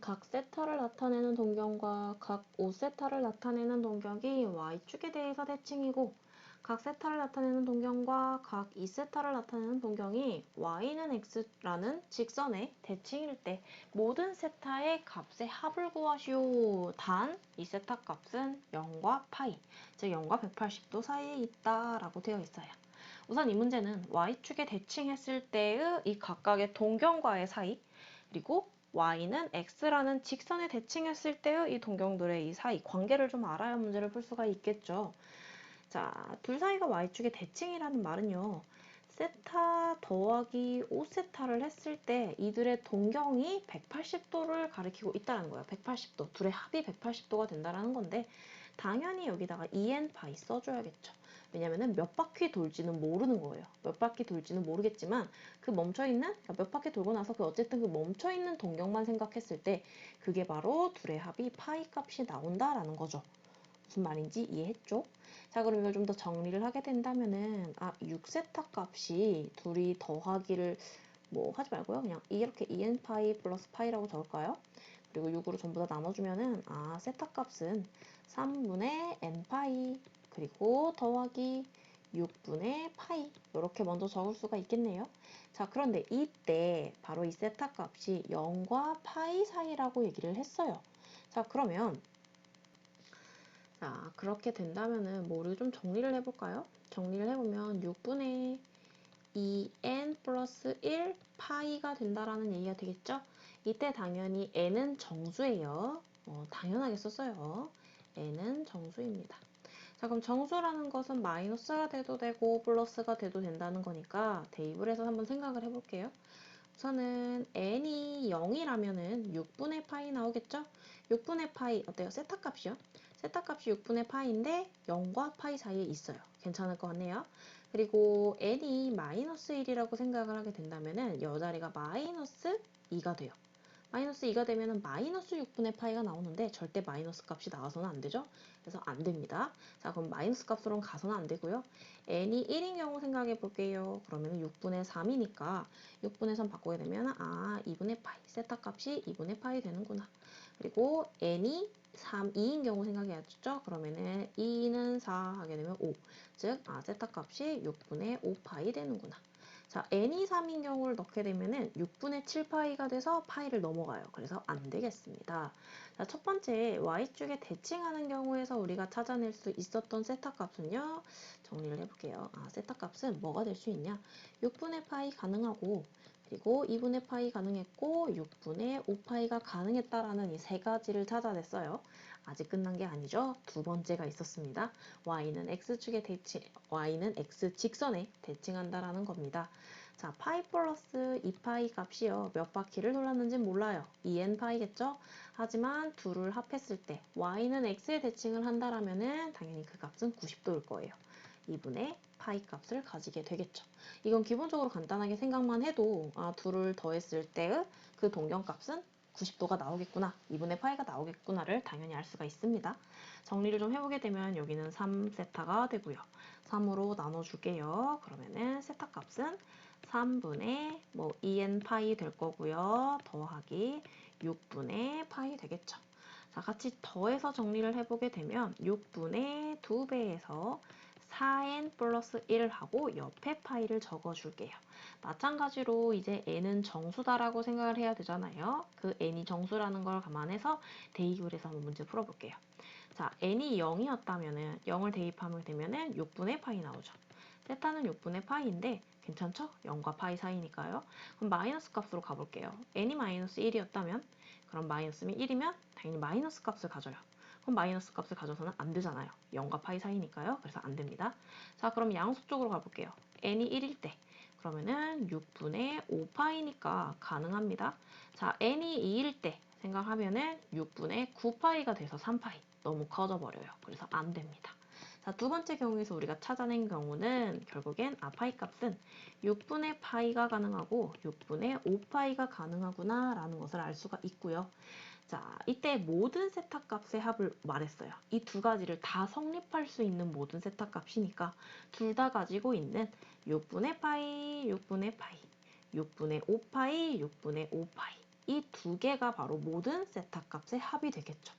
각 세타를 나타내는 동경과 각 5세타를 나타내는 동경이 y축에 대해서 대칭이고 각 세타를 나타내는 동경과 각 2세타를 나타내는 동경이 y는 x라는 직선의 대칭일 때 모든 세타의 값의 합을 구하시오. 단, 이 세타 값은 0과 파이, 즉 0과 180도 사이에 있다라고 되어 있어요. 우선 이 문제는 y축에 대칭했을 때의 이 각각의 동경과의 사이, 그리고 y는 x라는 직선에 대칭했을 때의 이 동경들의 이 사이 관계를 좀 알아야 문제를 풀 수가 있겠죠. 자, 둘 사이가 y축의 대칭이라는 말은요. 세타 더하기 5세타를 했을 때 이들의 동경이 180도를 가리키고 있다는 거예요. 180도. 둘의 합이 180도가 된다는 건데 당연히 여기다가 2n파이 써줘야겠죠. 왜냐면은 몇 바퀴 돌지는 모르는 거예요. 몇 바퀴 돌지는 모르겠지만 그 멈춰있는, 그러니까 몇 바퀴 돌고 나서 어쨌든 그 멈춰있는 동경만 생각했을 때 그게 바로 둘의 합이 파이 값이 나온다라는 거죠. 무슨 말인지 이해했죠? 자, 그럼 이걸 좀 더 정리를 하게 된다면은 6세타 값이 둘이 더하기를 뭐 하지 말고요. 그냥 이렇게 2n파이 플러스 파이라고 적을까요? 그리고 6으로 전부 다 나눠주면은 세타 값은 3분의 n파이 그리고 더하기 6분의 파이 이렇게 먼저 적을 수가 있겠네요. 자, 그런데 이때 바로 이 세타 값이 0과 파이 사이라고 얘기를 했어요. 자, 그러면 자, 그렇게 된다면은 뭐를 좀 정리를 해볼까요? 정리를 해보면 6분의 2n 플러스 1 파이가 된다라는 얘기가 되겠죠? 이때 당연히 n은 정수예요. 당연하게 썼어요. n은 정수입니다. 자, 그럼 정수라는 것은 마이너스가 돼도 되고 플러스가 돼도 된다는 거니까 대입을 해서 한번 생각을 해볼게요. 우선은 n이 0이라면은 6분의 파이 나오겠죠? 6분의 파이 어때요? 세타 값이요? 세타 값이 6분의 파이인데 0과 파이 사이에 있어요. 괜찮을 것 같네요. 그리고 n이 마이너스 1이라고 생각을 하게 된다면은 이 자리가 마이너스 2가 돼요. 마이너스 2가 되면 마이너스 6분의 파이가 나오는데 절대 마이너스 값이 나와서는 안 되죠. 그래서 안 됩니다. 자, 그럼 마이너스 값으로는 가서는 안 되고요. n이 1인 경우 생각해 볼게요. 그러면 6분의 3이니까 6분의 3 바꾸게 되면 2분의 파이. 세타 값이 2분의 파이 되는구나. 그리고 n이 2인 경우 생각해야죠. 그러면은 2는 4 하게 되면 5. 즉, 세타 값이 6분의 5파이 되는구나. 자, n이 3인 경우를 넣게 되면은 6분의 7파이가 돼서 파이를 넘어가요. 그래서 안 되겠습니다. 자, 첫 번째 y축에 대칭하는 경우에서 우리가 찾아낼 수 있었던 세타 값은요. 정리를 해볼게요. 세타 값은 뭐가 될 수 있냐? 6분의 파이 가능하고 그리고 2분의 파이 가능했고 6분의 5파이가 가능했다라는 이 세 가지를 찾아냈어요. 아직 끝난 게 아니죠. 두 번째가 있었습니다. y는 x축에 대칭, y는 x 직선에 대칭한다라는 겁니다. 자, 파이 플러스 2파이 값이요. 몇 바퀴를 돌았는지 몰라요. 2n파이겠죠? 하지만 둘을 합했을 때 y는 x에 대칭을 한다라면은 당연히 그 값은 90도일 거예요. 2분의 파이 값을 가지게 되겠죠. 이건 기본적으로 간단하게 생각만 해도 둘을 더했을 때의 그 동경값은 90도가 나오겠구나, 2분의 파이가 나오겠구나를 당연히 알 수가 있습니다. 정리를 좀 해보게 되면 여기는 3세타가 되고요. 3으로 나눠줄게요. 그러면은 세타 값은 3분의 2n 파이 될 거고요. 더하기 6분의 파이 되겠죠. 자, 같이 더해서 정리를 해보게 되면 6분의 2배에서 4n 플러스 1을 하고 옆에 파이를 적어줄게요. 마찬가지로 이제 n은 정수다라고 생각을 해야 되잖아요. 그 n이 정수라는 걸 감안해서 대입을 해서 한번 문제 풀어볼게요. 자, n이 0이었다면은 0을 대입하면 되면은 6분의 파이 나오죠. 세타는 6분의 파이인데 괜찮죠? 0과 파이 사이니까요. 그럼 마이너스 값으로 가볼게요. n이 마이너스 1이었다면 그럼 마이너스면 1이면 당연히 마이너스 값을 가져요. 그럼 마이너스 값을 가져서는 안 되잖아요. 0과 파이 사이니까요. 그래서 안 됩니다. 자, 그럼 양수 쪽으로 가볼게요. n이 1일 때 그러면은 6분의 5파이니까 가능합니다. 자, n이 2일 때 생각하면은 6분의 9파이가 돼서 3파이. 너무 커져버려요. 그래서 안 됩니다. 자, 두 번째 경우에서 우리가 찾아낸 경우는 결국엔 파이 값은 6분의 파이가 가능하고 6분의 5파이가 가능하구나 라는 것을 알 수가 있고요. 자, 이때 모든 세타 값의 합을 말했어요. 이 두 가지를 다 성립할 수 있는 모든 세타 값이니까 둘 다 가지고 있는 6분의 파이, 6분의 파이, 6분의 5파이, 6분의 5파이 이 두 개가 바로 모든 세타 값의 합이 되겠죠.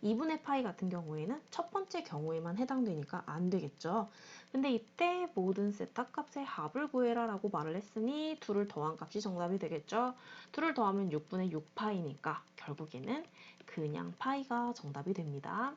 2분의 파이 같은 경우에는 첫 번째 경우에만 해당되니까 안 되겠죠. 근데 이때 모든 세타 값의 합을 구해라 라고 말을 했으니 둘을 더한 값이 정답이 되겠죠. 둘을 더하면 6분의 6파이니까 결국에는 그냥 파이가 정답이 됩니다.